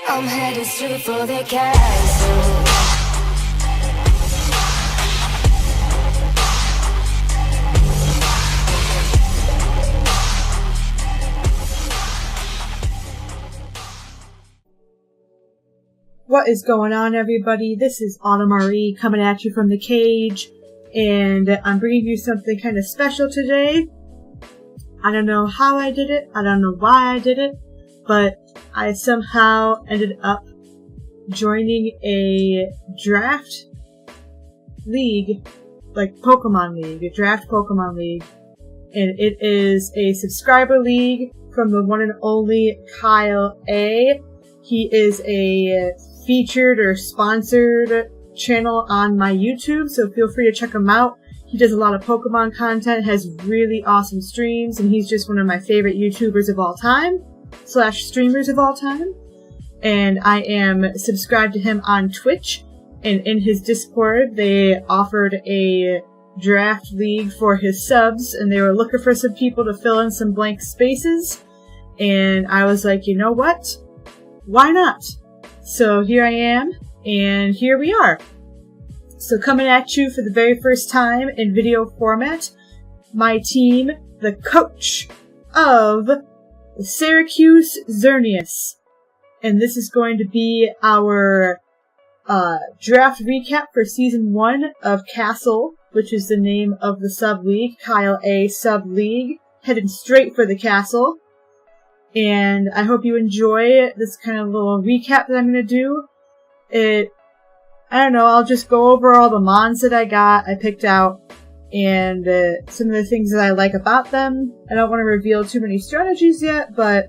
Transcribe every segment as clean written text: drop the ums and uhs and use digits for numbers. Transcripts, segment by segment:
I'm headed straight for the KASL. What is going on, everybody? This is Autumn Marie coming at you from the cage, and I'm bringing you something kind of special today. I don't know how I did it, I don't know why I did it, but I somehow ended up joining a draft league, like Pokemon League, a draft Pokemon League, and it is a subscriber league from the one and only Kyle A. He is a featured or sponsored channel on my YouTube, so feel free to check him out. He does a lot of Pokemon content, has really awesome streams, and he's just one of my favorite YouTubers of all time, / streamers of all time. And I am subscribed to him on Twitch, and in his Discord, they offered a draft league for his subs, and they were looking for some people to fill in some blank spaces, and I was like, you know what? Why not? So here I am, and here we are. So coming at you for the very first time in video format, my team, the coach of the Syracuse Xerneas. And this is going to be our draft recap for Season 1 of KASL, which is the name of the sub-league, Kyle A sub-league, headed straight for the KASL. And I hope you enjoy this kind of little recap that I'm going to do. I don't know, I'll just go over all the mons that I picked out, and some of the things that I like about them. I don't want to reveal too many strategies yet, but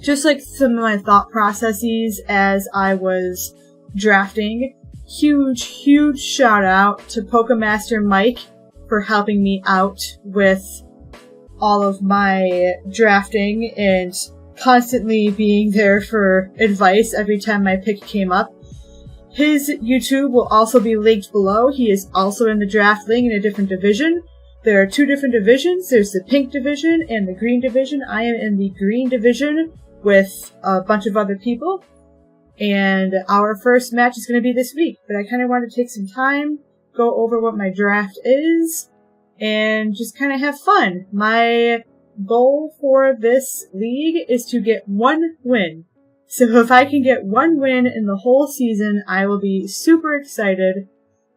just like some of my thought processes as I was drafting. Huge shout out to Pokemaster Mike for helping me out with all of my drafting and constantly being there for advice every time my pick came up. His YouTube will also be linked below. He is also in the draft league in a different division. There are 2 different divisions. There's the pink division and the green division. I am in the green division with a bunch of other people. And our first match is going to be this week. But I kind of want to take some time, go over what my draft is, and just kind of have fun. My goal for this league is to get 1 win. So if I can get 1 win in the whole season, I will be super excited.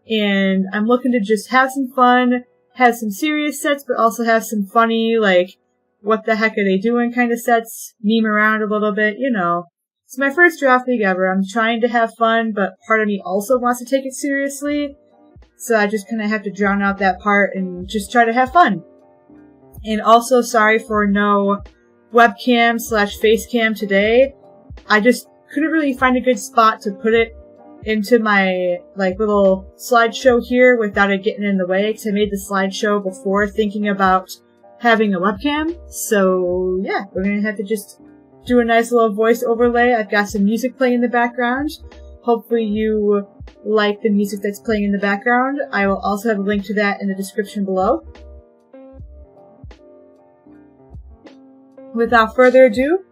And I'm looking to just have some fun, have some serious sets, but also have some funny, like, what the heck are they doing kind of sets, meme around a little bit, you know. It's my first draft league ever. I'm trying to have fun, but part of me also wants to take it seriously. So I just kind of have to drown out that part and just try to have fun. And also, sorry for no webcam / facecam today. I just couldn't really find a good spot to put it into my, like, little slideshow here without it getting in the way, because I made the slideshow before thinking about having a webcam. So, yeah, we're gonna have to just do a nice little voice overlay. I've got some music playing in the background. Hopefully you like the music that's playing in the background. I will also have a link to that in the description below. Without further ado,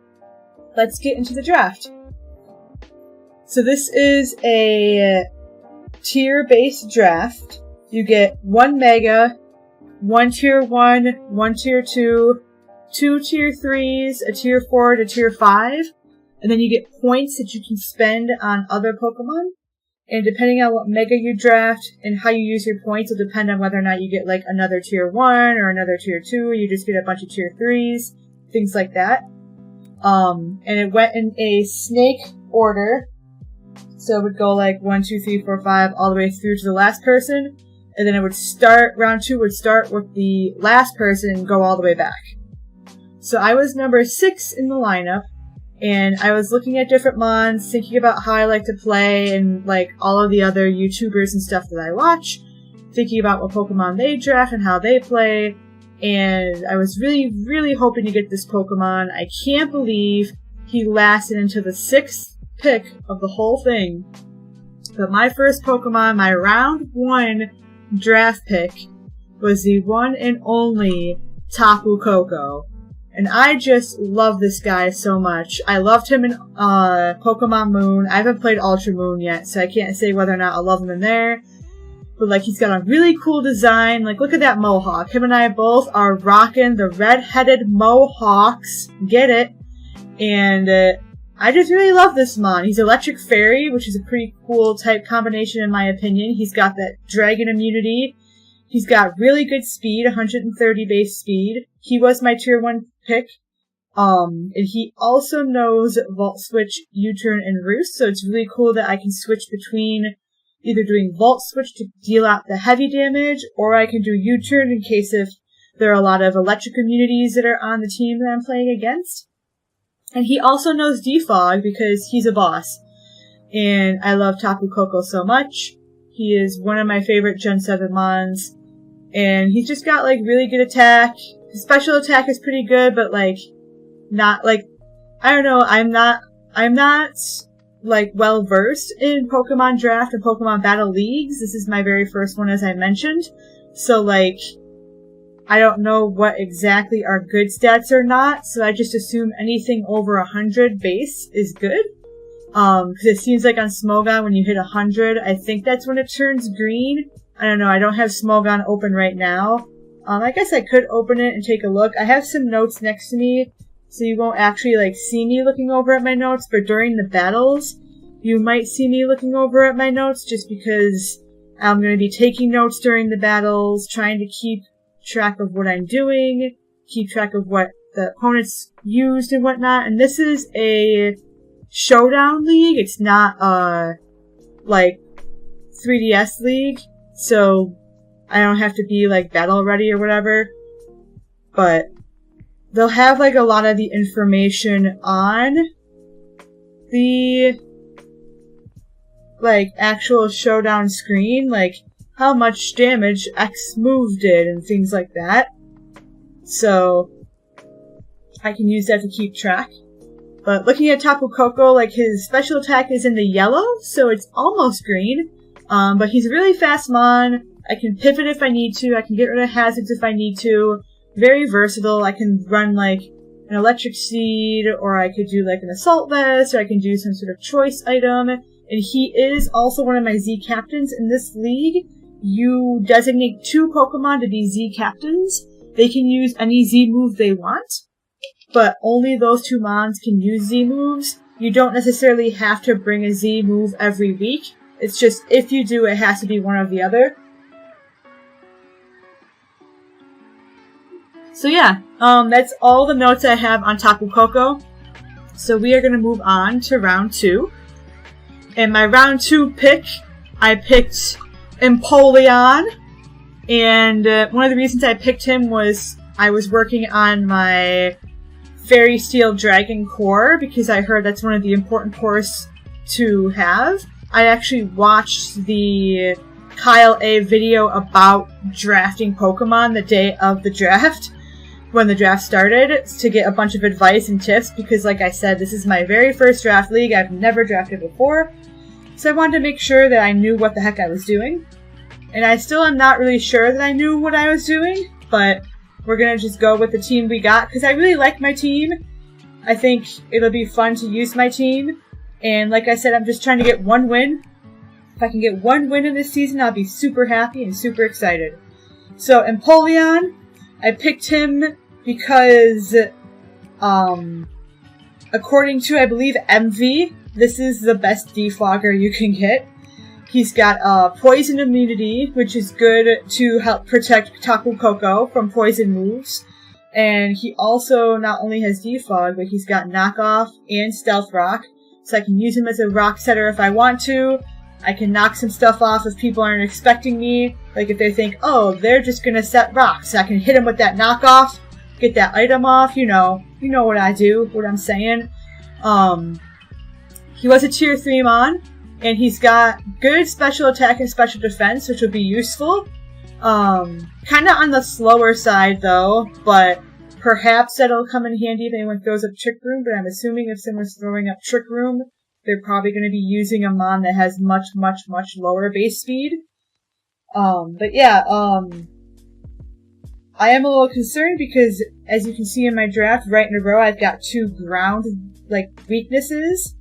let's get into the draft. So this is a tier-based draft. You get 1 Mega, 1 Tier 1, 1 Tier 2, 2 Tier 3s, a Tier 4, and a Tier 5. And then you get points that you can spend on other Pokemon. And depending on what Mega you draft and how you use your points will depend on whether or not you get like another Tier 1 or another Tier 2, or you just get a bunch of Tier 3s, things like that. And it went in a snake order. So it would go like 1, 2, 3, 4, 5 all the way through to the last person. And then it would start, round 2 would start with the last person and go all the way back. So I was number 6 in the lineup. And I was looking at different mons, thinking about how I like to play and like all of the other YouTubers and stuff that I watch. Thinking about what Pokemon they draft and how they play. And I was really hoping to get this Pokemon. I can't believe he lasted until the 6th pick of the whole thing. But my first Pokemon, my round 1 draft pick, was the one and only Tapu Koko. And I just love this guy so much. I loved him in Pokemon Moon. I haven't played Ultra Moon yet, so I can't say whether or not I love him in there. But, like, he's got a really cool design. Like, look at that mohawk. Him and I both are rocking the red-headed mohawks. Get it? And I just really love this mon. He's Electric Fairy, which is a pretty cool type combination in my opinion. He's got that dragon immunity. He's got really good speed, 130 base speed. He was my tier 1 pick. And he also knows Volt Switch, U-Turn, and Roost, so it's really cool that I can switch between either doing Volt Switch to deal out the heavy damage, or I can do U-Turn in case if there are a lot of electric immunities that are on the team that I'm playing against. And he also knows Defog because he's a boss. And I love Tapu Koko so much. He is one of my favorite Gen 7 mons. And he's just got, like, really good attack. His special attack is pretty good, but, like, not, like, I don't know, I'm not, like, well-versed in Pokemon Draft and Pokemon Battle Leagues. This is my very first one, as I mentioned. So, like, I don't know what exactly are good stats or not, so I just assume anything over 100 base is good. Because it seems like on Smogon, when you hit 100, I think that's when it turns green. I don't know, I don't have Smogon open right now. I guess I could open it and take a look. I have some notes next to me, so you won't actually, like, see me looking over at my notes, but during the battles, you might see me looking over at my notes, just because I'm going to be taking notes during the battles, trying to keep track of what I'm doing, keep track of what the opponents used and whatnot, and this is a showdown league, it's not like 3DS league, so I don't have to be like battle ready or whatever, but they'll have like a lot of the information on the like actual showdown screen, like how much damage X move did and things like that. So I can use that to keep track. But looking at Tapu Koko, like his special attack is in the yellow, so it's almost green. But he's a really fast mon. I can pivot if I need to. I can get rid of hazards if I need to. Very versatile. I can run like an electric seed, or I could do like an assault vest, or I can do some sort of choice item. And he is also one of my Z captains in this league. You designate 2 Pokemon to be Z captains. They can use any Z move they want, but only those 2 mons can use Z moves. You don't necessarily have to bring a Z move every week. It's just, if you do, it has to be one or the other. So yeah, that's all the notes I have on Tapu Koko. So we are going to move on to round 2. And my round 2 pick, I picked Empoleon. And one of the reasons I picked him was I was working on my Fairy Steel Dragon core, because I heard that's one of the important cores to have. I actually watched the Kyle A video about drafting Pokemon the day of the draft, when the draft started, to get a bunch of advice and tips, because like I said, this is my very first draft league. I've never drafted before, so I wanted to make sure that I knew what the heck I was doing. And I still am not really sure that I knew what I was doing, but we're gonna just go with the team we got, because I really like my team. I think it'll be fun to use my team, and like I said, I'm just trying to get 1 win. If I can get 1 win in this season, I'll be super happy and super excited. So, Empoleon, I picked him because, according to, I believe, MV, this is the best defogger you can get. He's got poison immunity, which is good to help protect Tapu Koko from poison moves. And he also not only has defog, but he's got knockoff and stealth rock. So I can use him as a rock setter if I want to. I can knock some stuff off if people aren't expecting me. Like if they think, oh, they're just gonna set rocks. I can hit him with that knockoff, get that item off, you know what I do, what I'm saying. He was a tier 3 mon, and he's got good special attack and special defense, which would be useful. Kinda on the slower side though, but perhaps that'll come in handy if anyone throws up Trick Room, but I'm assuming if someone's throwing up Trick Room, they're probably going to be using a mon that has much, much, much lower base speed. But yeah, I am a little concerned because, as you can see in my draft, right in a row, I've got 2 ground, weaknesses.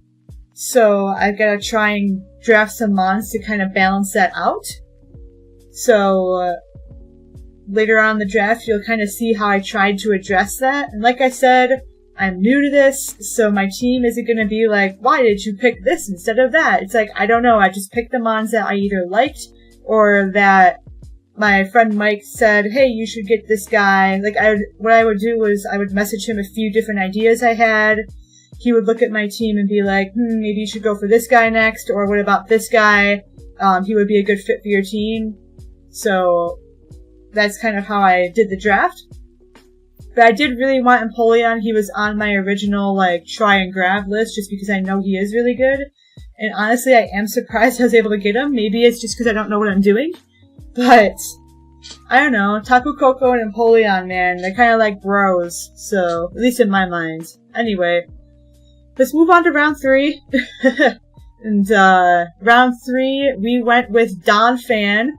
So I've got to try and draft some mons to kind of balance that out. So, later on in the draft, you'll kind of see how I tried to address that. And like I said, I'm new to this, so my team isn't going to be like, why did you pick this instead of that? It's like, I don't know, I just picked the mons that I either liked, or that my friend Mike said, hey, you should get this guy. What I would do was I would message him a few different ideas I had. He would look at my team and be like, maybe you should go for this guy next, or what about this guy? He would be a good fit for your team. So, that's kind of how I did the draft. But I did really want Empoleon. He was on my original, try and grab list, just because I know he is really good. And honestly, I am surprised I was able to get him. Maybe it's just because I don't know what I'm doing. But, I don't know. Tapu Koko and Empoleon, man, they're kind of like bros. So, at least in my mind. Anyway, let's move on to round 3. And, round 3, we went with Donphan.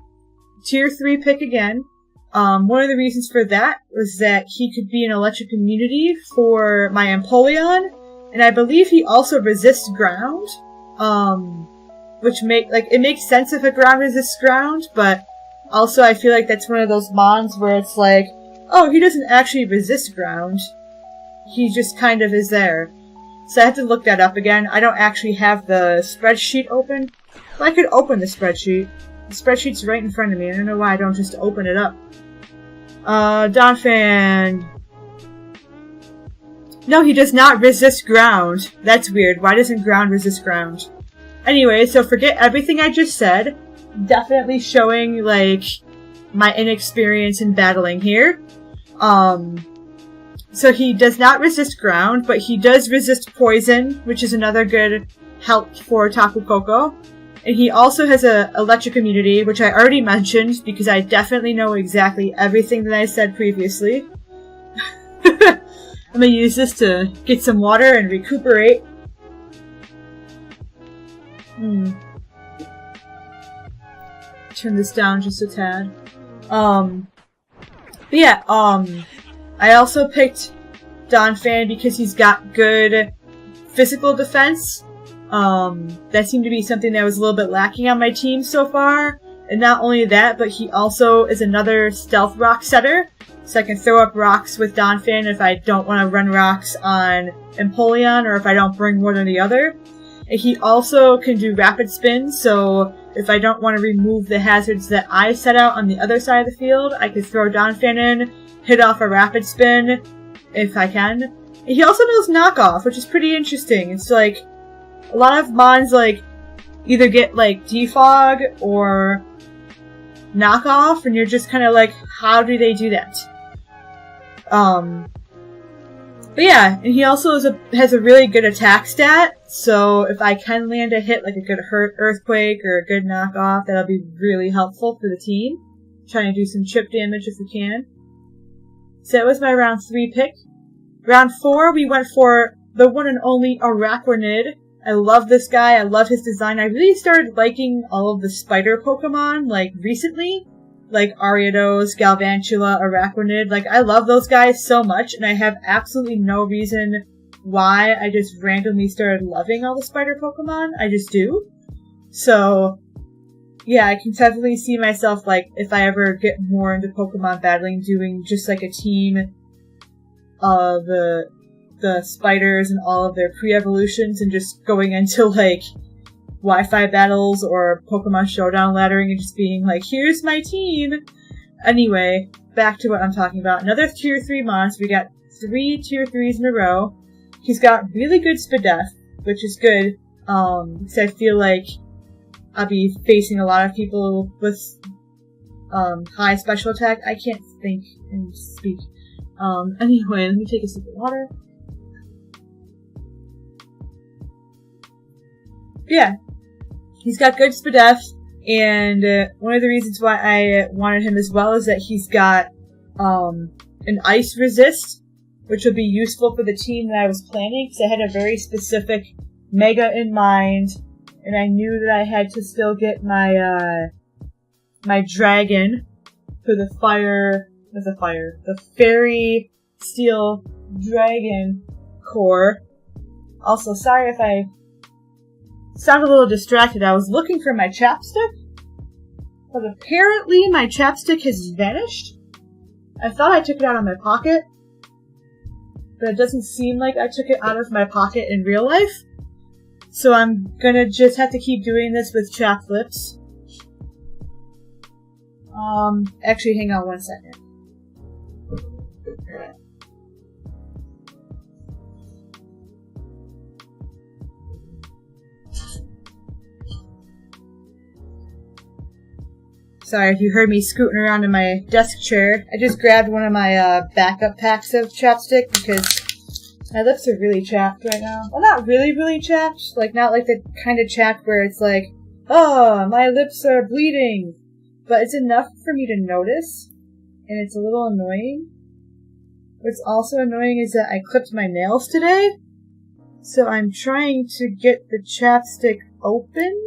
Tier 3 pick again. One of the reasons for that was that he could be an electric immunity for my Empoleon. And I believe he also resists ground. Which it makes sense if a ground resists ground, but also I feel like that's one of those mons where it's like, oh, he doesn't actually resist ground. He just kind of is there. So I have to look that up again. I don't actually have the spreadsheet open. But I could open the spreadsheet. The spreadsheet's right in front of me. I don't know why I don't just open it up. Donphan. No, he does not resist ground. That's weird. Why doesn't ground resist ground? Anyway, so forget everything I just said. Definitely showing, my inexperience in battling here. So he does not resist ground, but he does resist poison, which is another good help for Tapu Koko. And he also has a electric immunity, which I already mentioned, because I definitely know exactly everything that I said previously. I'm gonna use this to get some water and recuperate. Turn this down just a tad. But yeah, I also picked Donphan because he's got good physical defense. That seemed to be something that was a little bit lacking on my team so far. And not only that, but he also is another stealth rock setter. So I can throw up rocks with Donphan if I don't want to run rocks on Empoleon, or if I don't bring one or the other. And he also can do rapid spin, so if I don't want to remove the hazards that I set out on the other side of the field, I could throw Donphan in, hit off a rapid spin, if I can. And he also knows knockoff, which is pretty interesting. It's a lot of mons, either get, defog or knockoff, and you're just kind of how do they do that? But yeah, and he also has a really good attack stat, so if I can land a hit, a good earthquake or a good knockoff, that'll be really helpful for the team. Trying to do some chip damage if we can. So that was my round 3 pick. Round 4, we went for the one and only Araquanid. I love this guy, I love his design. I really started liking all of the spider Pokemon, recently. Ariados, Galvantula, Araquanid. I love those guys so much, and I have absolutely no reason why I just randomly started loving all the spider Pokemon. I just do. So, yeah, I can definitely see myself, if I ever get more into Pokemon battling, doing just, a team of the spiders and all of their pre-evolutions, and just going into, Wi-Fi battles or Pokemon Showdown laddering and just being here's my team! Anyway, back to what I'm talking about. Another Tier 3 monster. We got 3 Tier 3s in a row. He's got really good Spadef, which is good, because I feel like I'll be facing a lot of people with high special attack. I can't think and speak. Anyway, let me take a sip of water. Yeah. He's got good Spadef, and one of the reasons why I wanted him as well is that he's got an ice resist, which would be useful for the team that I was planning, because I had a very specific Mega in mind, and I knew that I had to still get my my dragon for the fire with a fire. The Fairy Steel Dragon Core. Also, sorry if I sound a little distracted. I was looking for my chapstick, but apparently my chapstick has vanished. I thought I took it out of my pocket, but it doesn't seem like I took it out of my pocket in real life. So I'm gonna just have to keep doing this with chapped lips. Actually, hang on one second. Sorry if you heard me scooting around in my desk chair. I just grabbed one of my backup packs of chapstick because my lips are really chapped right now. Well, not really chapped. Like, not like the kind of chapped where it's like, oh, my lips are bleeding. But it's enough for me to notice, and it's a little annoying. What's also annoying is that I clipped my nails today, so I'm trying to get the chapstick open,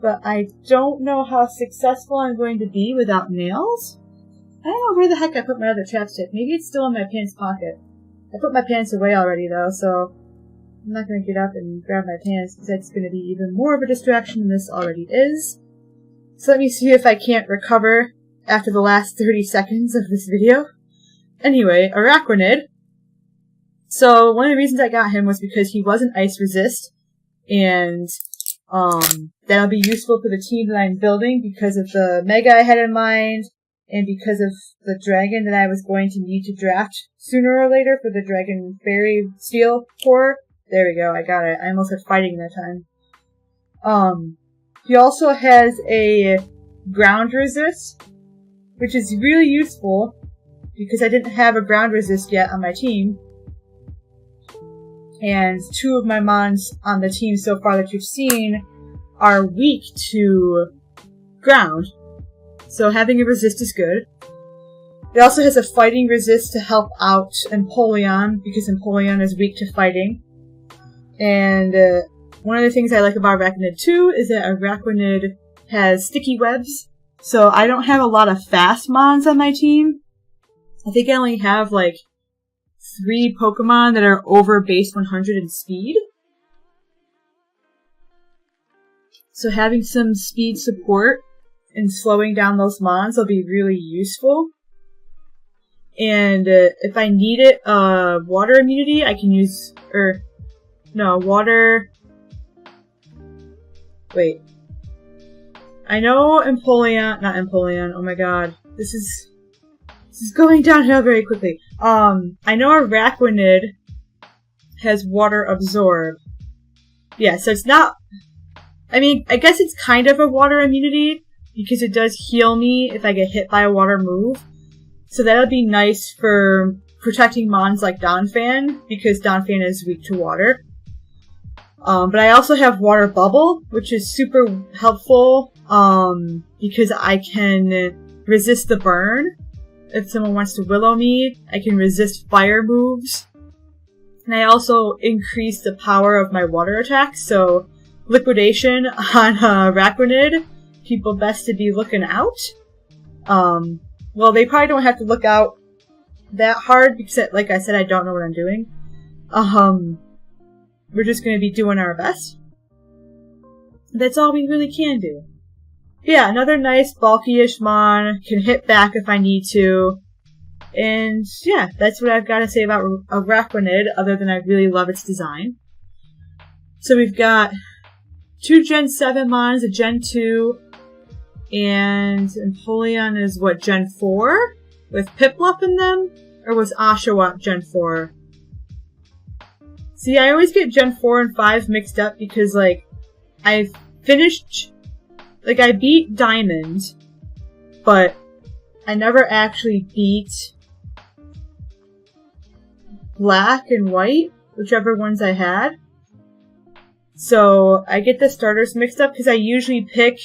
but I don't know how successful I'm going to be without nails. I don't know where the heck I put my other chapstick. Maybe it's still in my pants pocket. I put my pants away already, though, so I'm not going to get up and grab my pants, because that's going to be even more of a distraction than this already is. So let me see if I can't recover after the last 30 seconds of this video. Anyway, Araquanid. So one of the reasons I got him was because he wasn't ice resist, and that'll be useful for the team that I'm building because of the Mega I had in mind, and because of the dragon that I was going to need to draft sooner or later for the Dragon Fairy Steel Core. There we go, I got it. I almost had fighting that time. He also has a ground resist, which is really useful because I didn't have a ground resist yet on my team. And two of my mons on the team so far that you've seen are weak to ground. So having a resist is good. It also has a fighting resist to help out Empoleon, because Empoleon is weak to fighting. And one of the things I like about Araquanid too is that Araquanid has sticky webs. So I don't have a lot of fast mons on my team. I think I only have like 3 Pokemon that are over base 100 in speed. So having some speed support and slowing down those mons will be really useful. And if I need it, water immunity, I can use, water. Wait. I know not Empoleon, oh my god. This is going downhill very quickly. I know Araquanid has water absorb. Yeah, so it's not, I mean, I guess it's kind of a water immunity, because it does heal me if I get hit by a water move. So that'll be nice for protecting mons like Donphan, because Donphan is weak to water. But I also have Water Bubble, which is super helpful, because I can resist the burn. If someone wants to Willow me, I can resist fire moves. And I also increase the power of my water attacks, so Liquidation on Araquanid, people best to be looking out. Well, they probably don't have to look out that hard, because, like I said, I don't know what I'm doing. We're just going to be doing our best. That's all we really can do. Yeah, another nice bulky-ish mon, can hit back if I need to. And yeah, that's what I've got to say about Araquanid, other than I really love its design. So we've got 2 Gen 7 mons, a Gen 2, and Empoleon is what, Gen 4? With Piplup in them? Or was Oshawott Gen 4? See, I always get Gen 4 and 5 mixed up because, like, I beat Diamond, but I never actually beat Black and White, whichever ones I had. So I get the starters mixed up because I usually pick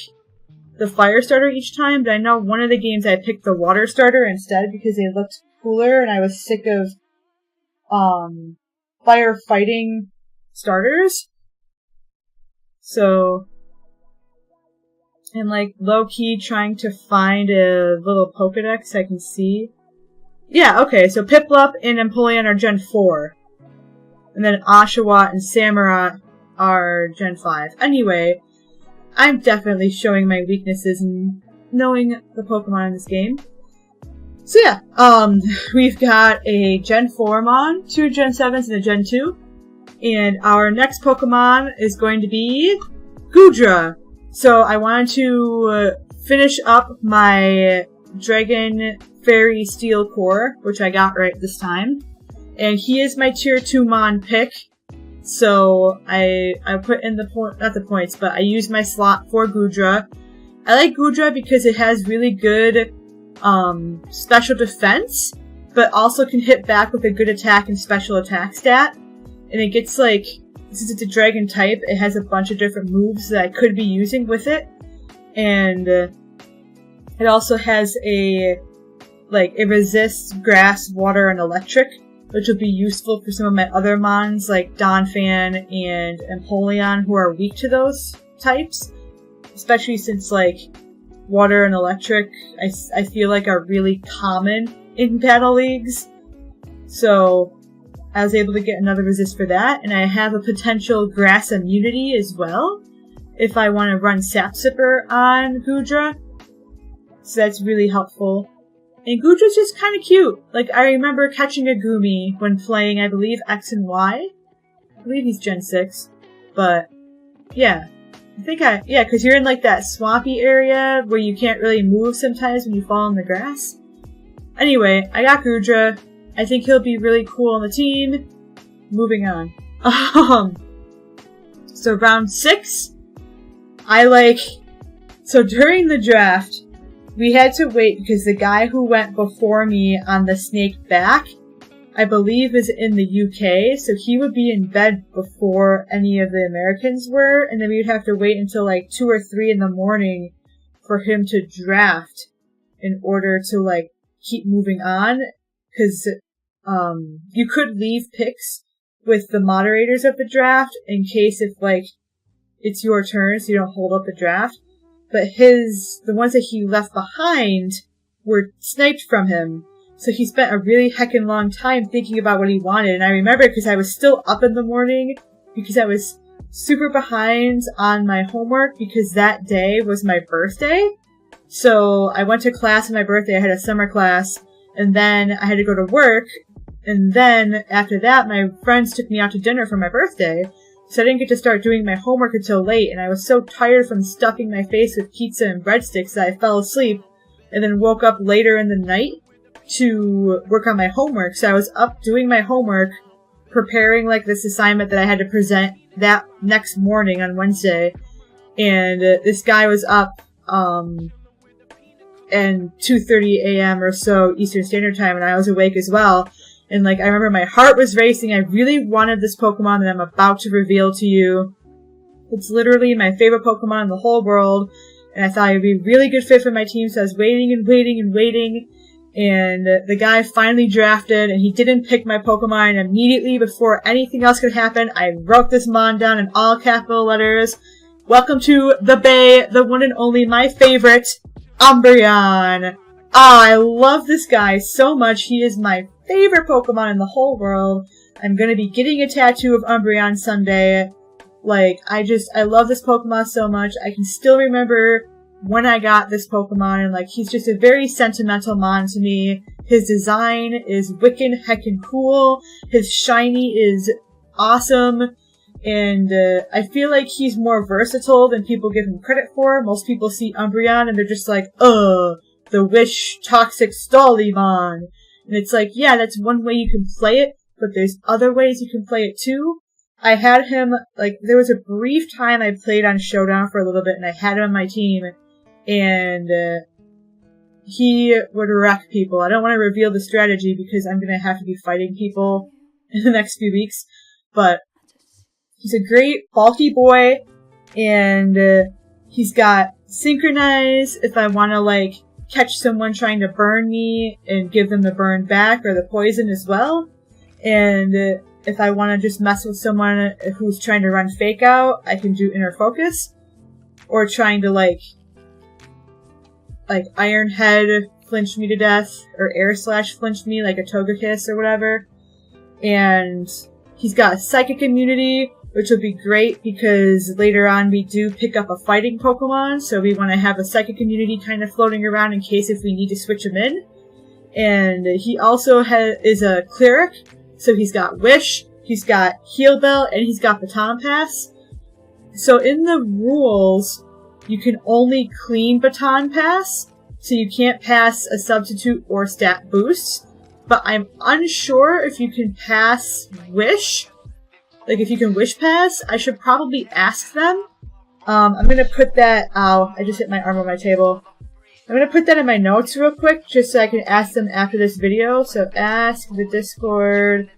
the fire starter each time, but I know one of the games I picked the water starter instead because they looked cooler and I was sick of firefighting starters. So and like low-key trying to find a little Pokedex I can see. Yeah, okay, so Piplup and Empoleon are Gen 4. And then Oshawott and Samurott are Gen 5. Anyway, I'm definitely showing my weaknesses in knowing the Pokemon in this game. So yeah, we've got a Gen 4 Mon, 2 Gen 7s, and a Gen 2. And our next Pokemon is going to be Goodra. So I wanted to finish up my Dragon Fairy Steel Core, which I got right this time. And he is my Tier 2 Mon pick. So I put in not the points, but I used my slot for Goodra. I like Goodra because it has really good special defense, but also can hit back with a good attack and special attack stat. And it gets like, since it's a dragon type, it has a bunch of different moves that I could be using with it. And it also has it resists grass, water, and electric, which will be useful for some of my other Mons like Donphan and Empoleon, who are weak to those types. Especially since like water and electric, I feel like are really common in battle leagues. So I was able to get another resist for that, and I have a potential grass immunity as well if I want to run Sap Sipper on Goodra. So that's really helpful. And Goodra's just kind of cute. Like, I remember catching a Gumi when playing, I believe, X and Y. I believe he's Gen 6. But, yeah. Yeah, because you're in like that swampy area where you can't really move sometimes when you fall in the grass. Anyway, I got Goodra. I think he'll be really cool on the team. Moving on. So round 6, so during the draft, we had to wait because the guy who went before me on the snake back, I believe is in the UK, so he would be in bed before any of the Americans were, and then we would have to wait until like 2 or 3 in the morning for him to draft in order to like keep moving on, because you could leave picks with the moderators of the draft in case if like it's your turn so you don't hold up the draft, but the ones that he left behind were sniped from him. So he spent a really heckin' long time thinking about what he wanted, and I remember because I was still up in the morning because I was super behind on my homework because that day was my birthday. So I went to class on my birthday, I had a summer class, and then I had to go to work, and then after that my friends took me out to dinner for my birthday, so I didn't get to start doing my homework until late, and I was so tired from stuffing my face with pizza and breadsticks that I fell asleep, and then woke up later in the night to work on my homework. So I was up doing my homework, preparing like this assignment that I had to present that next morning on Wednesday, and this guy was up and 2:30 a.m. or so Eastern Standard Time, and I was awake as well. And like I remember my heart was racing. I really wanted this Pokemon that I'm about to reveal to you. It's literally my favorite Pokemon in the whole world, and I thought it would be a really good fit for my team, so I was waiting and waiting and waiting. And the guy finally drafted, and he didn't pick my Pokemon, and immediately before anything else could happen, I wrote this Mon down in all capital letters. Welcome to the Bay, the one and only, my favorite, Umbreon. I love this guy so much. He is my favorite Pokemon in the whole world. I'm gonna be getting a tattoo of Umbreon someday. Like, I love this Pokemon so much. I can still remember when I got this Pokemon, and like, he's just a very sentimental Mon to me. His design is wickin' heckin' cool. His shiny is awesome. And I feel like he's more versatile than people give him credit for. Most people see Umbreon and they're just like, the Wish Toxic Stolimon. And it's like, yeah, that's one way you can play it, but there's other ways you can play it too. I had him, like, there was a brief time I played on Showdown for a little bit, and I had him on my team, and he would wreck people. I don't want to reveal the strategy because I'm going to have to be fighting people in the next few weeks, but he's a great bulky boy, and he's got Synchronize if I want to, like, catch someone trying to burn me and give them the burn back or the poison as well. And if I want to just mess with someone who's trying to run Fake Out, I can do Inner Focus. Or trying to, like, like Iron Head flinched me to death, or Air Slash flinched me, like a Togekiss or whatever. And he's got Psychic Immunity, which will be great because later on we do pick up a fighting Pokemon, so we want to have a Psychic Immunity kind of floating around in case if we need to switch him in. And he also is a Cleric, so he's got Wish, he's got Heal Bell, and he's got Baton Pass. So in the rules, you can only clean Baton Pass, so you can't pass a substitute or stat boost. But I'm unsure if you can pass Wish. Like, if you can Wish Pass, I should probably ask them. I'm gonna put that... Ow, I just hit my arm on my table. I'm gonna put that in my notes real quick, just so I can ask them after this video. So ask the Discord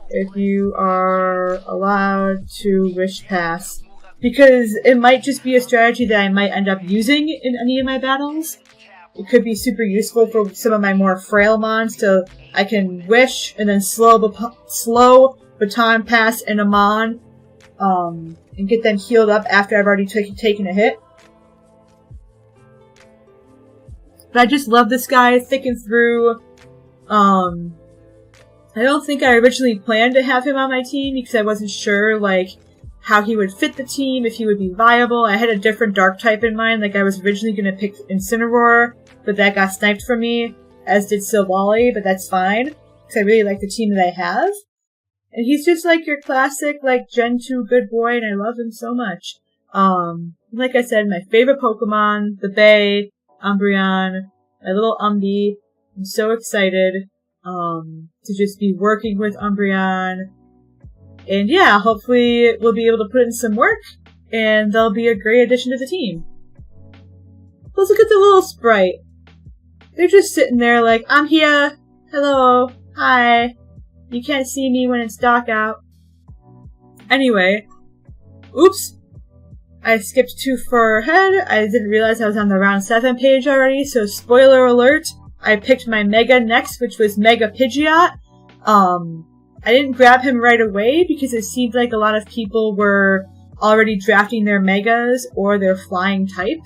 if you are allowed to Wish Pass. Because it might just be a strategy that I might end up using in any of my battles. It could be super useful for some of my more frail mons to... I can Wish, and then slow Baton Pass in a mon, and get them healed up after I've already taken a hit. But I just love this guy, thick and through. I don't think I originally planned to have him on my team because I wasn't sure, like, how he would fit the team, if he would be viable. I had a different dark type in mind, like I was originally going to pick Incineroar, but that got sniped from me, as did Silvally, but that's fine, because I really like the team that I have. And he's just like your classic, like, Gen 2 good boy, and I love him so much. Like I said, my favorite Pokemon, the Bay, Umbreon, my little Umbi. I'm so excited, to just be working with Umbreon. And yeah, hopefully we'll be able to put in some work, and they'll be a great addition to the team. Let's look at the little sprite. They're just sitting there like, I'm here, hello, hi. You can't see me when it's dark out. Anyway. Oops. I skipped too far ahead. I didn't realize I was on the round 7 page already, so spoiler alert. I picked my Mega next, which was Mega Pidgeot. I didn't grab him right away because it seemed like a lot of people were already drafting their Megas or their flying type.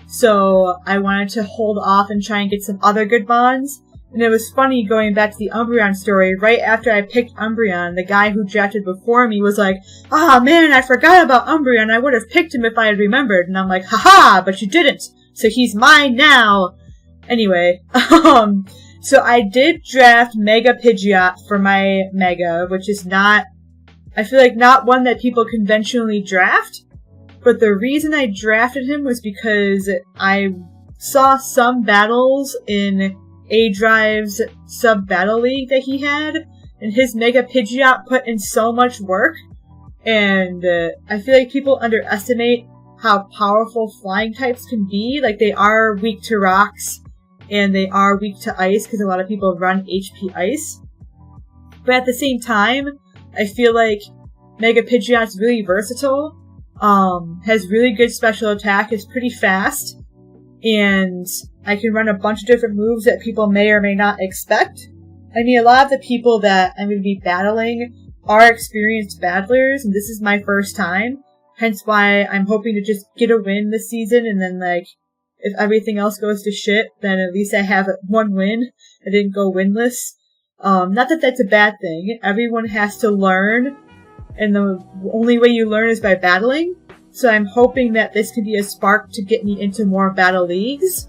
So I wanted to hold off and try and get some other good bonds. And it was funny going back to the Umbreon story. Right after I picked Umbreon, the guy who drafted before me was like, "Ah, man, I forgot about Umbreon. I would have picked him if I had remembered." And I'm like, haha, but you didn't. So he's mine now. Anyway, so I did draft Mega Pidgeot for my Mega, which is not, I feel like not one that people conventionally draft. But the reason I drafted him was because I saw some battles in A-Drive's sub-battle league that he had, and his Mega Pidgeot put in so much work, and I feel like people underestimate how powerful flying types can be. Like, they are weak to rocks, and they are weak to ice, because a lot of people run HP Ice. But at the same time, I feel like Mega Pidgeot's really versatile, has really good special attack, is pretty fast, and I can run a bunch of different moves that people may or may not expect. I mean, a lot of the people that I'm going to be battling are experienced battlers, and this is my first time. Hence why I'm hoping to just get a win this season, and then, like, if everything else goes to shit, then at least I have one win. I didn't go winless. Not that that's a bad thing. Everyone has to learn, and the only way you learn is by battling. So I'm hoping that this can be a spark to get me into more battle leagues,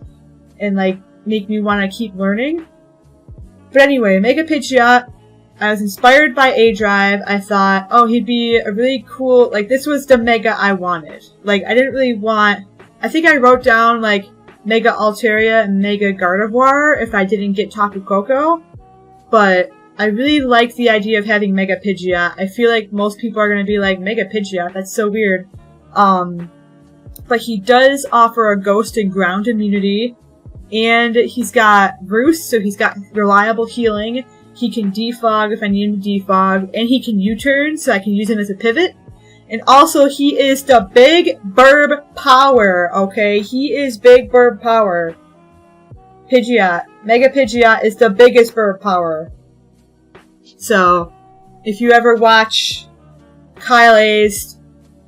and, like, make me want to keep learning. But anyway, Mega Pidgeot, I was inspired by A-Drive. I thought, oh, he'd be a really cool, like, this was the Mega I wanted. Like, I didn't really want, I think I wrote down, like, Mega Altaria and Mega Gardevoir if I didn't get Tapu Koko. But I really like the idea of having Mega Pidgeot. I feel like most people are going to be like, Mega Pidgeot, that's so weird. But he does offer a Ghost and Ground immunity. And he's got Roost, so he's got reliable healing. He can defog if I need him to defog. And he can U-turn, so I can use him as a pivot. And also, he is the Big Burb Power, okay? He is Big Burb Power. Pidgeot. Mega Pidgeot is the biggest Burb Power. So, if you ever watch Kyle A's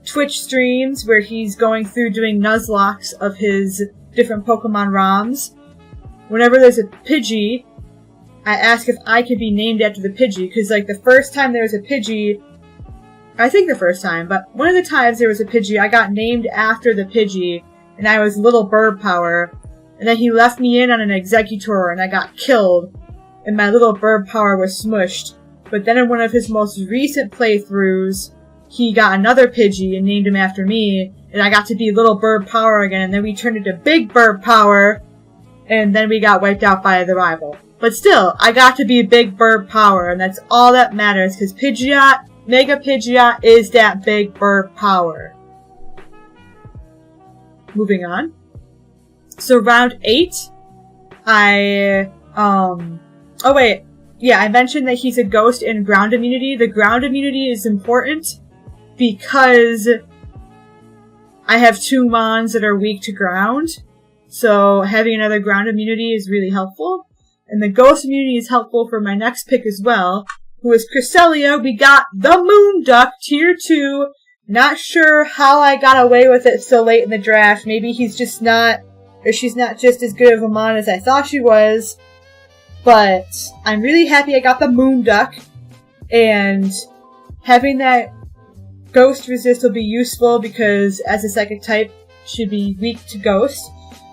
Twitch streams where he's going through doing Nuzlocks of his different Pokemon ROMs, whenever there's a Pidgey, I ask if I could be named after the Pidgey, because, like, the first time there was a Pidgey, I think the first time, but one of the times there was a Pidgey, I got named after the Pidgey, and I was Little Bird Power, and then he left me in on an Executor, and I got killed, and my Little Bird Power was smushed. But then in one of his most recent playthroughs, he got another Pidgey and named him after me, and I got to be Little Bird Power again, and then we turned into Big Bird Power, and then we got wiped out by the rival. But still, I got to be Big Bird Power, and that's all that matters, because Pidgeot, Mega Pidgeot, is that Big Bird Power. Moving on. So round 8, I mentioned that he's a ghost in ground immunity. The ground immunity is important because I have 2 Mons that are weak to ground, so having another ground immunity is really helpful. And the ghost immunity is helpful for my next pick as well, who is Cresselia. We got the Moonduck, Tier 2. Not sure how I got away with it so late in the draft. Maybe he's just not, or she's not just as good of a Mon as I thought she was. But I'm really happy I got the Moonduck, and having that Ghost resist will be useful because as a psychic type, she'd be weak to Ghost.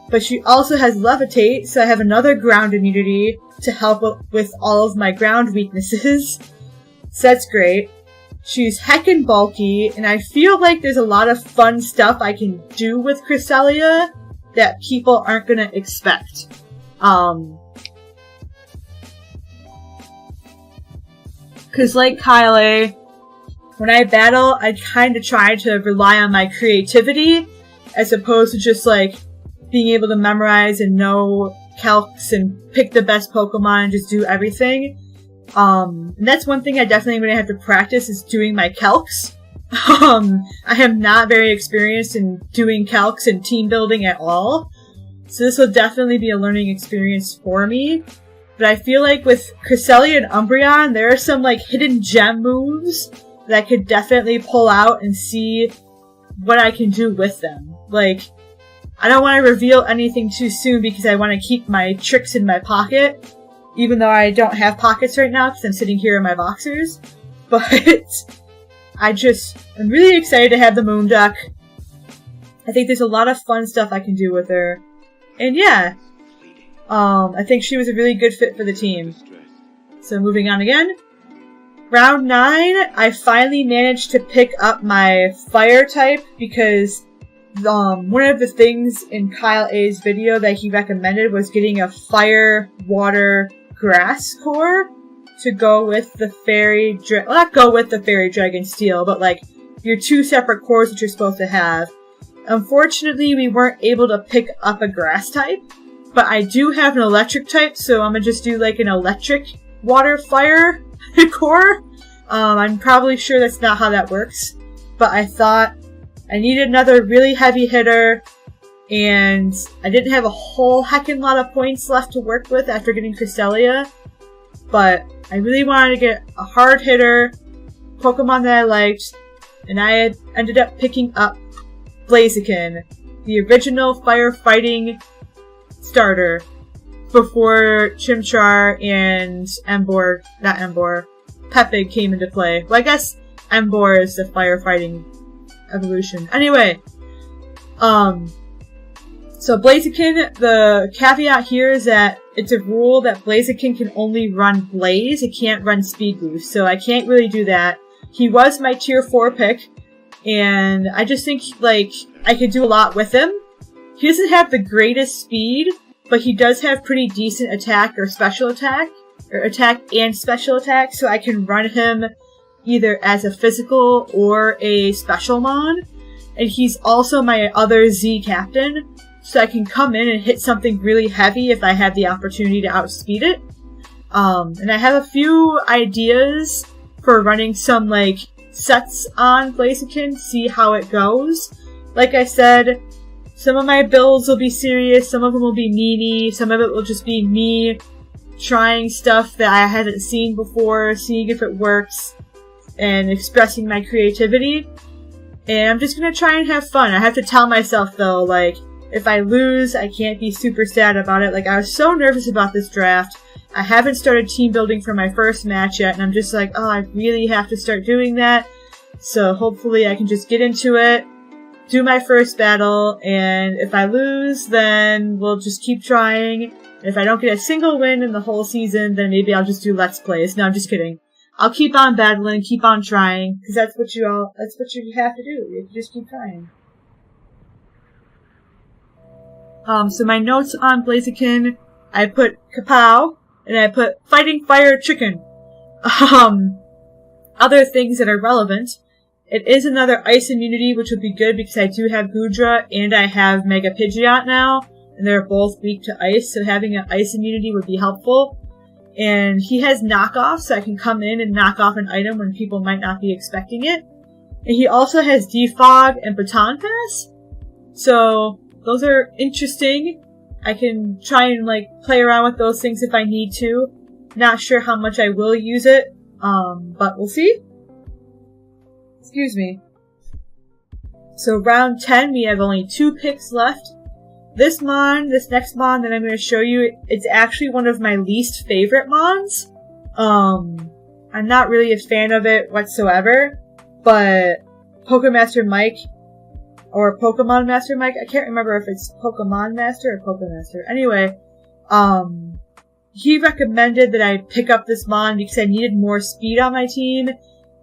But she also has Levitate, so I have another ground immunity to help with all of my ground weaknesses. So that's great. She's heckin' bulky, and I feel like there's a lot of fun stuff I can do with Cresselia that people aren't gonna expect. Cause like Kyle, when I battle, I kinda try to rely on my creativity as opposed to just like being able to memorize and know calcs and pick the best Pokemon and just do everything. And that's one thing I definitely am going to have to practice is doing my calcs. I am not very experienced in doing calcs and team building at all. So this will definitely be a learning experience for me. But I feel like with Cresselia and Umbreon, there are some like hidden gem moves that I could definitely pull out and see what I can do with them. Like, I don't want to reveal anything too soon because I want to keep my tricks in my pocket, even though I don't have pockets right now because I'm sitting here in my boxers. But I'm really excited to have the Moonduck. I think there's a lot of fun stuff I can do with her. And yeah, I think she was a really good fit for the team. So moving on again. Round 9, I finally managed to pick up my fire type because one of the things in Kyle A's video that he recommended was getting a fire, water, grass core to go with the fairy, not go with the fairy dragon steel, but like your 2 separate cores that you're supposed to have. Unfortunately, we weren't able to pick up a grass type, but I do have an electric type, so I'm gonna just do like an electric water fire core. I'm probably sure that's not how that works, but I thought I needed another really heavy hitter, and I didn't have a whole heckin' lot of points left to work with after getting Cresselia, but I really wanted to get a hard hitter, Pokemon that I liked, and I had ended up picking up Blaziken, the original firefighting starter, before Chimchar and Pepig came into play. Well, I guess Emboar is the firefighting evolution. Anyway, so Blaziken, the caveat here is that it's a rule that Blaziken can only run Blaze, it can't run Speed Boost, so I can't really do that. He was my tier 4 pick, and I just think, like, I could do a lot with him. He doesn't have the greatest speed, but he does have pretty decent attack or special attack, or attack and special attack, so I can run him either as a physical or a special mon. And he's also my other Z captain, so I can come in and hit something really heavy if I have the opportunity to outspeed it. And I have a few ideas for running some, like, sets on Blaziken, see how it goes. Like I said, some of my builds will be serious, some of them will be meany, some of it will just be me trying stuff that I haven't seen before, seeing if it works, and expressing my creativity. And I'm just gonna try and have fun. I have to tell myself, though, like, if I lose, I can't be super sad about it. Like, I was so nervous about this draft. I haven't started team building for my first match yet, and I'm just like, oh, I really have to start doing that. So hopefully I can just get into it, do my first battle, and if I lose, then we'll just keep trying. If I don't get a single win in the whole season, then maybe I'll just do Let's Plays. No, I'm just kidding. I'll keep on battling, keep on trying, because that's what you have to do. You have to just keep trying. So my notes on Blaziken, I put Kapow, and I put Fighting Fire Chicken. Other things that are relevant. It is another ice immunity, which would be good because I do have Gudra and I have Mega Pidgeot now, and they're both weak to ice, so having an ice immunity would be helpful. And he has knockoff, so I can come in and knock off an item when people might not be expecting it. And he also has Defog and Baton Pass, so those are interesting. I can try and play around with those things if I need to. Not sure how much I will use it, but we'll see. Excuse me. So round 10, we have only 2 picks left. This next Mon that I'm going to show you, it's actually one of my least favorite Mons. I'm not really a fan of it whatsoever, but Pokemaster Mike, or Pokemon Master Mike, I can't remember if it's Pokemon Master or Pokemaster. Anyway, he recommended that I pick up this Mon because I needed more speed on my team,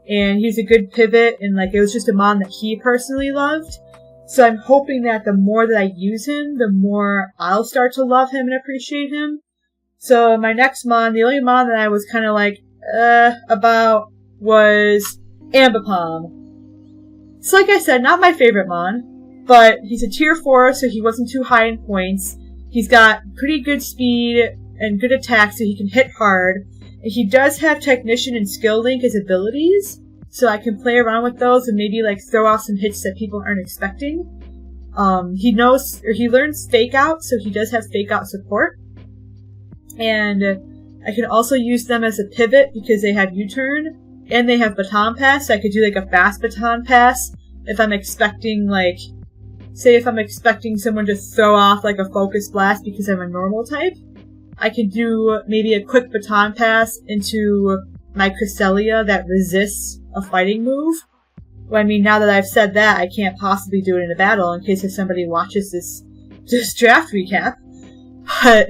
and he's a good pivot, and it was just a Mon that he personally loved. So I'm hoping that the more that I use him, the more I'll start to love him and appreciate him. So my next Mon, the only Mon that I was kind of about was Ambipom. So like I said, not my favorite Mon, but he's a tier 4, so he wasn't too high in points. He's got pretty good speed and good attack, so he can hit hard. And he does have Technician and Skill Link as abilities, so I can play around with those and maybe throw off some hits that people aren't expecting. He learns Fake Out, so he does have Fake Out support. And I can also use them as a pivot because they have U-turn. And they have Baton Pass, so I could do a fast Baton Pass if I'm expecting, say if I'm expecting someone to throw off a Focus Blast because I'm a normal type. I could do maybe a quick Baton Pass into my Cresselia that resists a fighting move. Well, I mean, now that I've said that, I can't possibly do it in a battle in case if somebody watches this draft recap. But,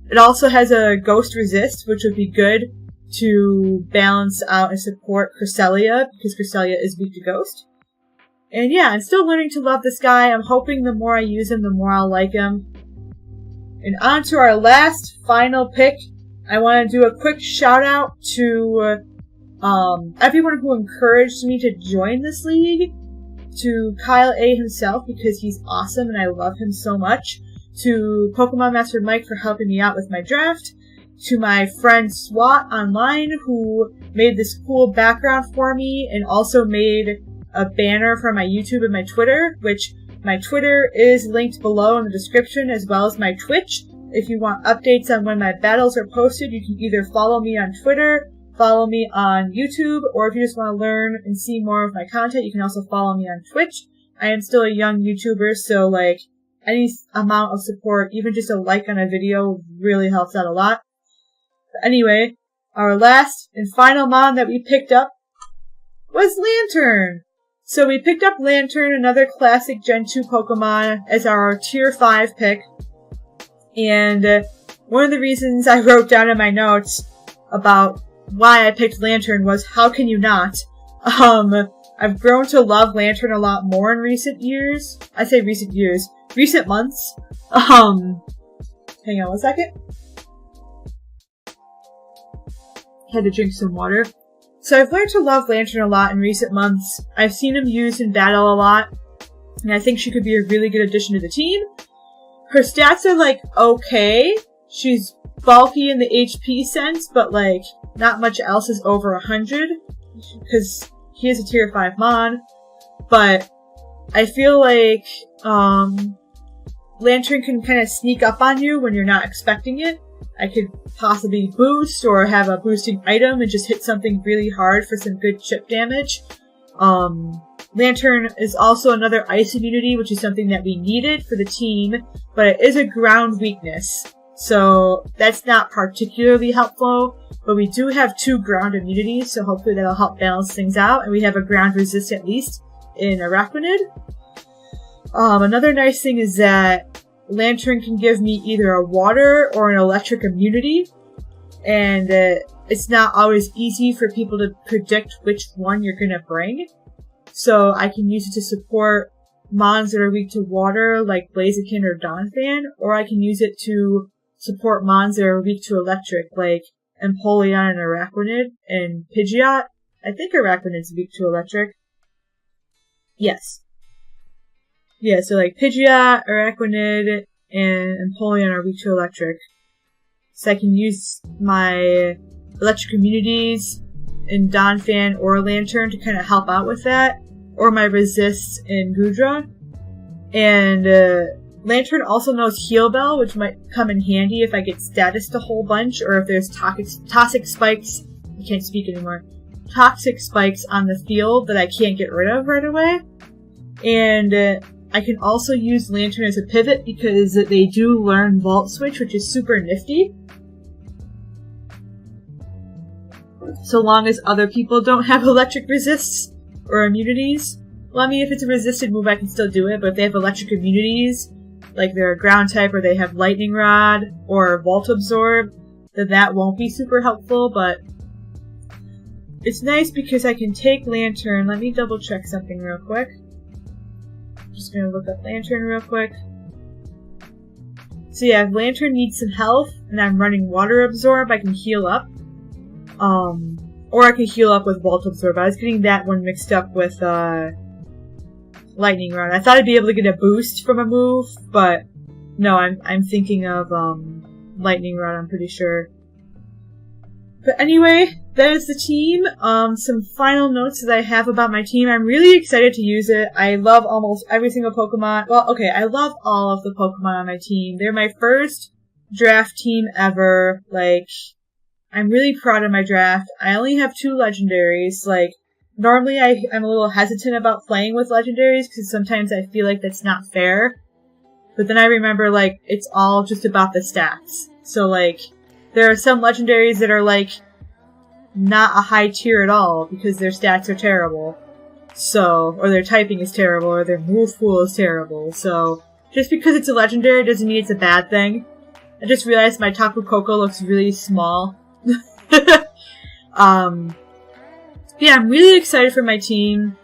it also has a Ghost Resist, which would be good to balance out and support Cresselia, because Cresselia is weak to Ghost. And yeah, I'm still learning to love this guy. I'm hoping the more I use him, the more I'll like him. And on to our last, final pick. I want to do a quick shout out to everyone who encouraged me to join this league. To Kyle A himself, because he's awesome and I love him so much. To Pokemon Master Mike for helping me out with my draft, to my friend SWAT online who made this cool background for me and also made a banner for my YouTube and my Twitter, which my Twitter is linked below in the description as well as my Twitch. If you want updates on when my battles are posted, you can either follow me on Twitter, follow me on YouTube, or if you just want to learn and see more of my content, you can also follow me on Twitch. I am still a young YouTuber, so any amount of support, even just a like on a video, really helps out a lot. But anyway, our last and final Mon that we picked up was Lantern. So we picked up Lantern, another classic Gen 2 Pokemon, as our Tier 5 pick. And one of the reasons I wrote down in my notes about why I picked Lantern was, how can you not? I've grown to love Lantern a lot more in recent years. I say recent years. Recent months. Hang on 1 second. Had to drink some water. So I've learned to love Lantern a lot in recent months. I've seen him used in battle a lot, and I think she could be a really good addition to the team. Her stats are okay. She's bulky in the HP sense, but not much else is over 100, because he is a tier 5 Mon. But I feel Lantern can kind of sneak up on you when you're not expecting it. I could possibly boost or have a boosting item and just hit something really hard for some good chip damage. Lantern is also another ice immunity, which is something that we needed for the team, but it is a ground weakness. So that's not particularly helpful, but we do have 2 ground immunities, so hopefully that'll help balance things out, and we have a ground resist at least in Arachnid. Another nice thing is that Lantern can give me either a water or an electric immunity, and it's not always easy for people to predict which one you're gonna bring. So I can use it to support mons that are weak to water, like Blaziken or Donphan, or I can use it to support mons that are weak to electric, like Empoleon and Arachnid, and Pidgeot. I think Arachnid's weak to electric. Yes. Yeah, so like Pidgeot, Arachnid, and Empoleon are weak to electric. So I can use my electric immunities in Donphan or Lantern to kind of help out with that, or my resists in Goodra. And Lantern also knows Heal Bell, which might come in handy if I get statused a whole bunch, or if there's toxic spikes. I can't speak anymore. Toxic spikes on the field that I can't get rid of right away. And I can also use Lantern as a pivot because they do learn Volt Switch, which is super nifty. So long as other people don't have electric resists or immunities. Well, I mean, if it's a resisted move, I can still do it, but if they have electric immunities, like they're a ground type or they have Lightning Rod or Volt Absorb, then that won't be super helpful, but it's nice because I can take Lantern. Let me double check something real quick. Just gonna look up Lantern real quick. So yeah, if Lantern needs some health and I'm running Water Absorb, I can heal up. Or I can heal up with Volt Absorb. I was getting that one mixed up with Lightning Rod. I thought I'd be able to get a boost from a move, but no, I'm thinking of Lightning Rod, I'm pretty sure. But anyway, that is the team. Some final notes that I have about my team. I'm really excited to use it. I love almost every single Pokemon. Well, okay, I love all of the Pokemon on my team. They're my first draft team ever. Like, I'm really proud of my draft. I only have 2 legendaries. Like, normally I'm a little hesitant about playing with legendaries because sometimes I feel like that's not fair. But then I remember, like, it's all just about the stats. So, like, there are some legendaries that are, like, not a high tier at all because their stats are terrible. So, or their typing is terrible, or their move pool is terrible. So, just because it's a legendary doesn't mean it's a bad thing. I just realized my Tapu Koko looks really small. Yeah, I'm really excited for my team.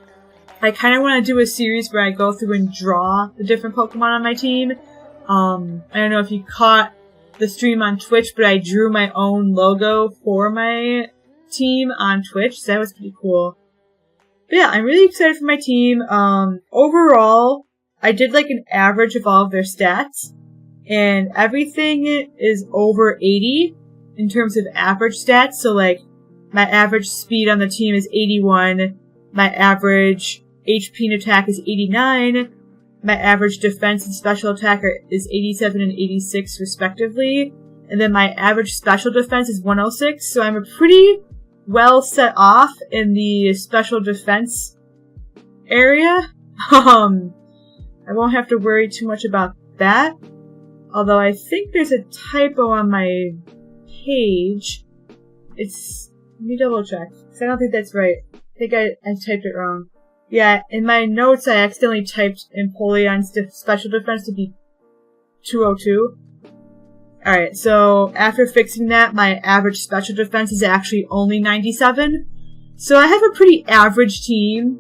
I kind of want to do a series where I go through and draw the different Pokemon on my team. I don't know if you caught the stream on Twitch, but I drew my own logo for my team on Twitch, so that was pretty cool. But yeah, I'm really excited for my team. Overall, I did like an average of all of their stats, and everything is over 80 in terms of average stats. So like, my average speed on the team is 81, my average HP and attack is 89, my average defense and special attack is 87 and 86 respectively, and then my average special defense is 106, so I'm a pretty well set off in the special defense area. I won't have to worry too much about that, although I think there's a typo on my page. Let me double check, because I don't think that's right. I think I typed it wrong. Yeah, in my notes I accidentally typed Empoleon's special defense to be 202. Alright, so after fixing that, my average special defense is actually only 97. So I have a pretty average team.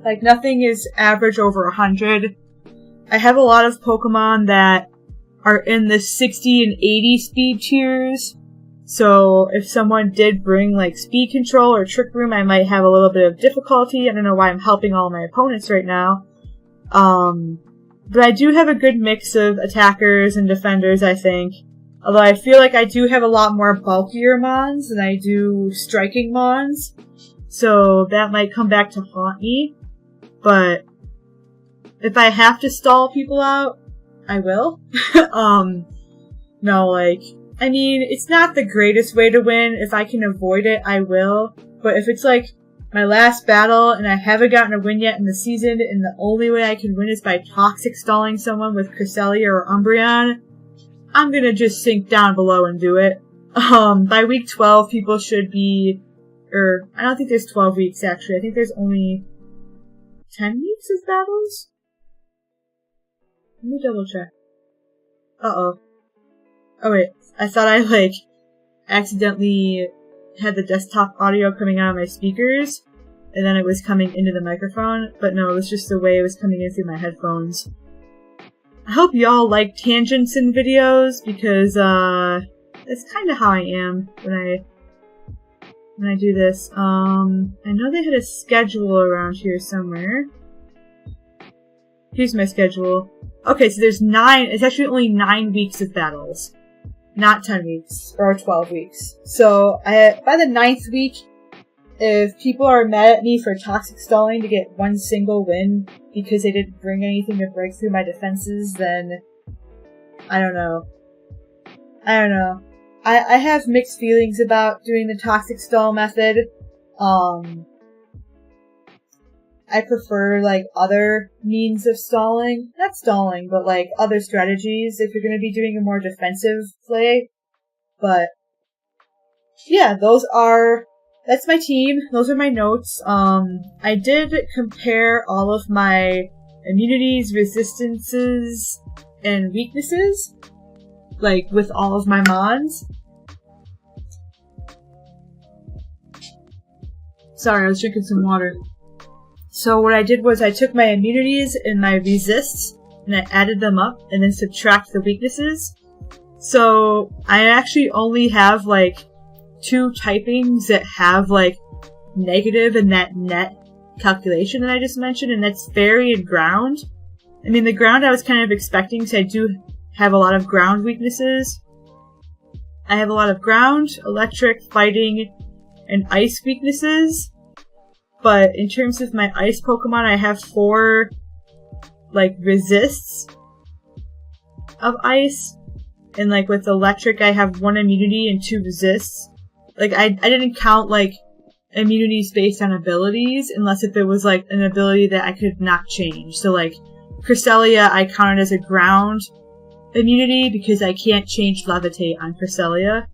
Like, nothing is average over 100. I have a lot of Pokemon that are in the 60 and 80 speed tiers. So if someone did bring like Speed Control or Trick Room, I might have a little bit of difficulty. I don't know why I'm helping all my opponents right now. But I do have a good mix of attackers and defenders, I think. Although I feel like I do have a lot more bulkier mons than I do striking mons. So that might come back to haunt me. But if I have to stall people out, I will. No, like, I mean, it's not the greatest way to win. If I can avoid it, I will. But if it's like my last battle, and I haven't gotten a win yet in the season, and the only way I can win is by toxic stalling someone with Cresselia or Umbreon, I'm gonna just sink down below and do it. By week 12, people should be, I don't think there's 12 weeks actually, I think there's only 10 weeks of battles? Let me double check. Uh-oh. Oh wait, I thought I, accidentally had the desktop audio coming out of my speakers, and then it was coming into the microphone, but no, it was just the way it was coming in through my headphones. I hope y'all like tangents in videos, because, that's kinda how I am when I do this. I know they had a schedule around here somewhere. Here's my schedule. Okay, so there's it's actually only 9 weeks of battles. Not 10 weeks, or 12 weeks. So, by the 9th week, if people are mad at me for toxic stalling to get one single win because they didn't bring anything to break through my defenses, then I don't know. I have mixed feelings about doing the toxic stall method. I prefer, other means of stalling. Not stalling, but, other strategies if you're gonna be doing a more defensive play. But, yeah, that's my team. Those are my notes. I did compare all of my immunities, resistances, and weaknesses, with all of my mons. Sorry, I was drinking some water. So what I did was I took my immunities and my resists, and I added them up, and then subtract the weaknesses. So I actually only have, 2 typings that have, negative in that net calculation that I just mentioned, and that's fairy and ground. I mean, the ground I was kind of expecting, because I do have a lot of ground weaknesses. I have a lot of ground, electric, fighting, and ice weaknesses. But in terms of my ice Pokemon, I have 4, resists of ice. And, with electric, I have 1 immunity and 2 resists. I didn't count, immunities based on abilities, unless if it was, an ability that I could not change. So, Cresselia, I counted as a ground immunity, because I can't change Levitate on Cresselia.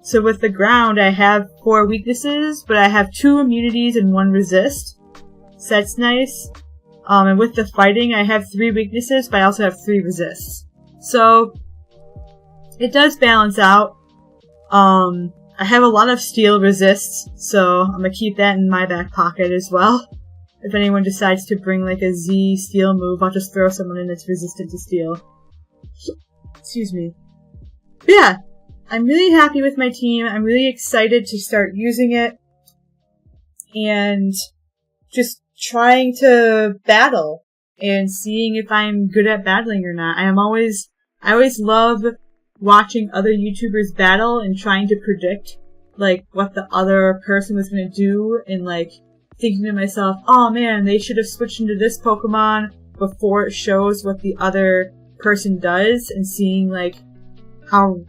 So with the ground, I have 4 weaknesses, but I have 2 immunities and 1 resist. So that's nice. And with the fighting, I have 3 weaknesses, but I also have 3 resists. So, it does balance out. I have a lot of steel resists, so I'm gonna keep that in my back pocket as well. If anyone decides to bring, a Z steel move, I'll just throw someone in that's resistant to steel. Excuse me. But yeah. I'm really happy with my team. I'm really excited to start using it. And just trying to battle and seeing if I'm good at battling or not. I always love watching other YouTubers battle and trying to predict, what the other person was gonna do, and, thinking to myself, oh man, they should have switched into this Pokemon before it shows what the other person does, and seeing,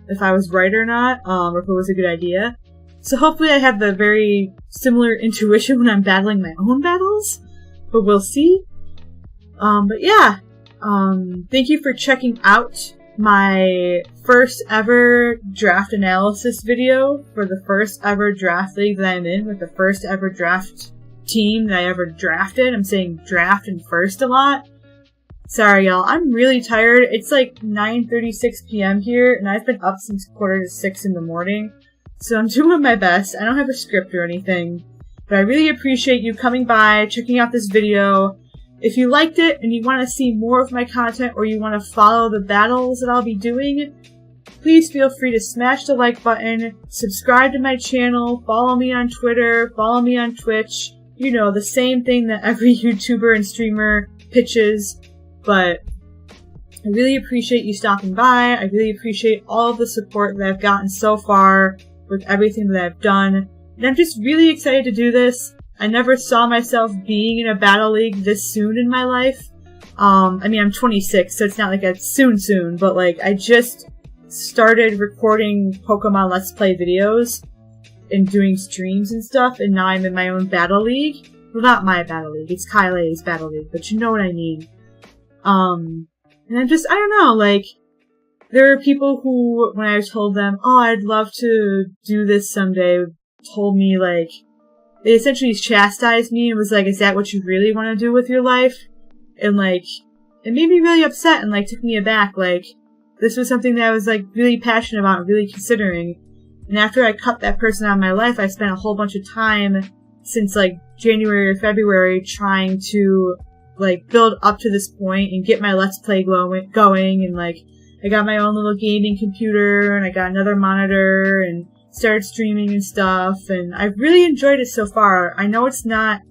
if I was right or not, or if it was a good idea. So hopefully I have the very similar intuition when I'm battling my own battles, but we'll see. But yeah, thank you for checking out my first ever draft analysis video for the first ever draft league that I'm in, with the first ever draft team that I ever drafted. I'm saying draft and first a lot. Sorry, y'all. I'm really tired. It's 9:36 p.m. here, and I've been up since 5:45 in the morning. So I'm doing my best. I don't have a script or anything. But I really appreciate you coming by, checking out this video. If you liked it and you want to see more of my content, or you want to follow the battles that I'll be doing, please feel free to smash the like button, subscribe to my channel, follow me on Twitter, follow me on Twitch. You know, the same thing that every YouTuber and streamer pitches. But I really appreciate you stopping by. I really appreciate all of the support that I've gotten so far with everything that I've done. And I'm just really excited to do this. I never saw myself being in a battle league this soon in my life. I mean, I'm 26, so it's not like it's soon, but I just started recording Pokemon Let's Play videos. and doing streams and stuff, and now I'm in my own battle league. Well, not my battle league, it's Kyle's battle league, but you know what I mean. And I'm just, I don't know, like, there are people who, when I told them, oh, I'd love to do this someday, told me, like, they essentially chastised me and was like, is that what you really want to do with your life? And, like, it made me really upset and, like, took me aback. Like, this was something that I was, like, really passionate about and really considering. And after I cut that person out of my life, I spent a whole bunch of time since, like, January or February trying to, like, build up to this point and get my Let's Play going. And, like, I got my own little gaming computer and I got another monitor and started streaming and stuff. And I've really enjoyed it so far. I know it's not,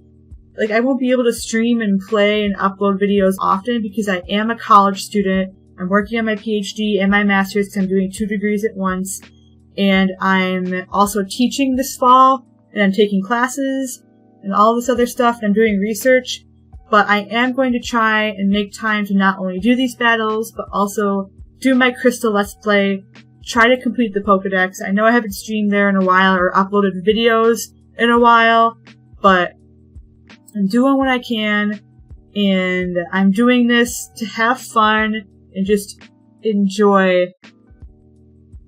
like, I won't be able to stream and play and upload videos often because I am a college student. I'm working on my PhD and my master's because I'm doing 2 degrees at once. And I'm also teaching this fall, and I'm taking classes and all this other stuff, and I'm doing research. But I am going to try and make time to not only do these battles, but also do my Crystal Let's Play, try to complete the Pokedex. I know I haven't streamed there in a while or uploaded videos in a while, but I'm doing what I can, and I'm doing this to have fun and just enjoy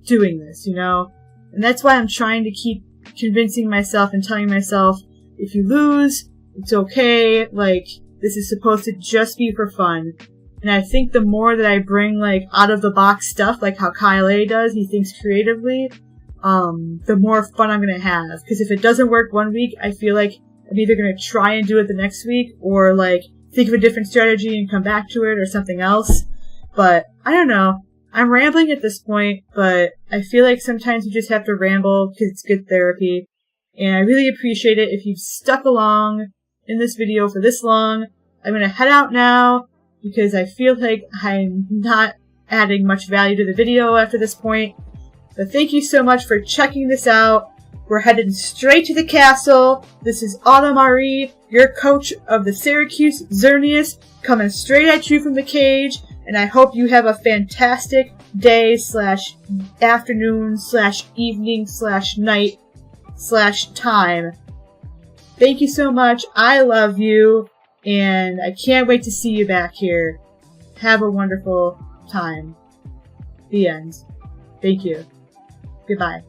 doing this, you know? And that's why I'm trying to keep convincing myself and telling myself, if you lose, it's okay, like, this is supposed to just be for fun. And I think the more that I bring, like, out-of-the-box stuff, like how Kyle A does, he thinks creatively, the more fun I'm gonna have. Because if it doesn't work one week, I feel like I'm either gonna try and do it the next week, or, like, think of a different strategy and come back to it, or something else. But, I don't know. I'm rambling at this point, but I feel like sometimes you just have to ramble because it's good therapy. And I really appreciate it if you've stuck along in this video for this long. I'm gonna head out now because I feel like I'm not adding much value to the video after this point. But thank you so much for checking this out. We're headed straight to the castle. This is Autumn Marie, your coach of the Syracuse Xerneas, coming straight at you from the cage. And I hope you have a fantastic day / afternoon / evening / night / time. Thank you so much. I love you. And I can't wait to see you back here. Have a wonderful time. The end. Thank you. Goodbye.